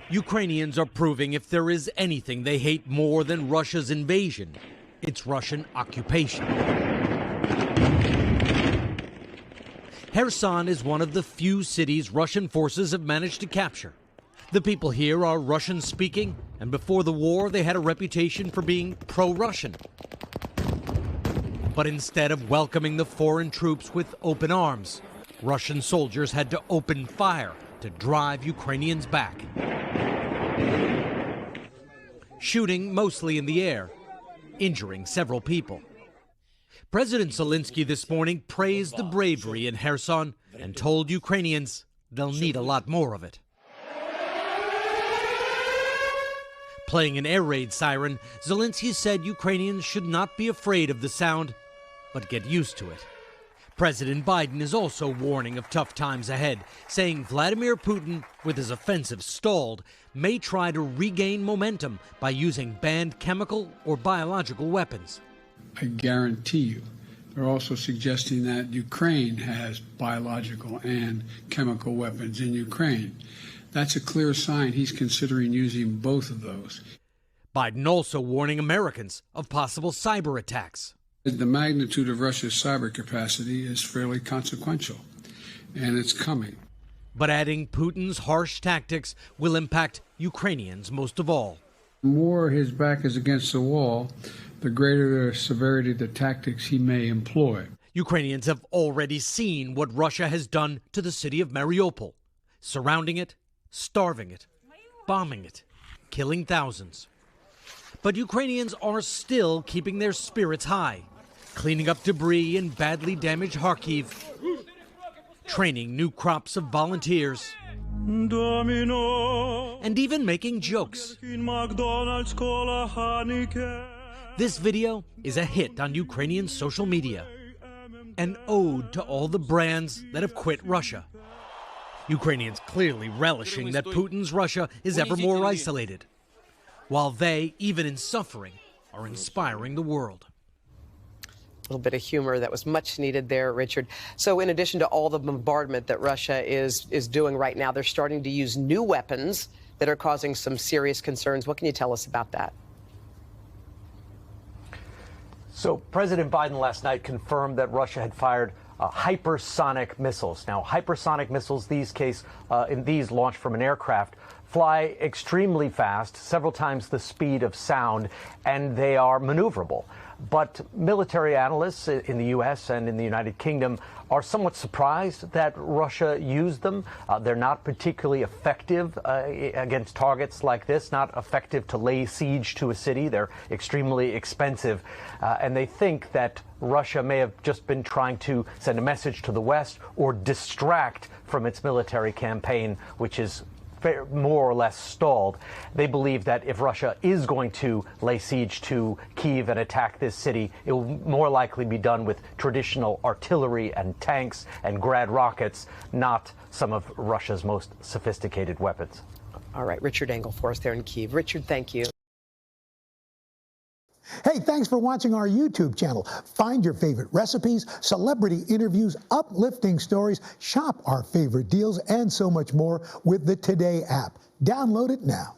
Ukrainians are proving if there is anything they hate more than Russia's invasion, it's Russian occupation. Kherson is one of the few cities Russian forces have managed to capture. The people here are Russian-speaking, and before the war they had a reputation for being pro-Russian. But instead of welcoming the foreign troops with open arms, Russian soldiers had to open fire to drive Ukrainians back. Shooting mostly in the air, injuring several people. President Zelensky this morning praised the bravery in Kherson and told Ukrainians they'll need a lot more of it. Playing an air raid siren, Zelensky said Ukrainians should not be afraid of the sound, but get used to it. President Biden is also warning of tough times ahead, saying Vladimir Putin, with his offensive stalled, may try to regain momentum by using banned chemical or biological weapons. I guarantee you, they're also suggesting that Ukraine has biological and chemical weapons in Ukraine. That's a clear sign he's considering using both of those. Biden also warning Americans of possible cyber attacks. The magnitude of Russia's cyber capacity is fairly consequential, and it's coming. But adding Putin's harsh tactics will impact Ukrainians most of all. The more his back is against the wall, the greater the severity of the tactics he may employ. Ukrainians have already seen what Russia has done to the city of Mariupol, surrounding it, starving it, bombing it, killing thousands. But Ukrainians are still keeping their spirits high, cleaning up debris in badly damaged Kharkiv, training new crops of volunteers, and even making jokes. This video is a hit on Ukrainian social media, an ode to all the brands that have quit Russia. Ukrainians clearly relishing that Putin's Russia is ever more isolated, while they, even in suffering, are inspiring the world. A little bit of humor that was much needed there, Richard. So in addition to all the bombardment that Russia is doing right now, they're starting to use new weapons that are causing some serious concerns. What can you tell us about that? So President Biden last night confirmed that Russia had fired hypersonic missiles. Now, hypersonic missiles, in these launched from an aircraft, fly extremely fast, several times the speed of sound, and they are maneuverable. But military analysts in the U.S. and in the United Kingdom are somewhat surprised that Russia used them. They're not particularly effective against targets like this, not effective to lay siege to a city. They're extremely expensive. And they think that Russia may have just been trying to send a message to the West or distract from its military campaign, which is more or less stalled. They believe that if Russia is going to lay siege to Kyiv and attack this city, it will more likely be done with traditional artillery and tanks and Grad rockets, not some of Russia's most sophisticated weapons. All right, Richard Engel for us there in Kyiv. Richard, thank you. Hey, thanks for watching our YouTube channel. Find your favorite recipes, celebrity interviews, uplifting stories, shop our favorite deals, and so much more with the Today app. Download it now.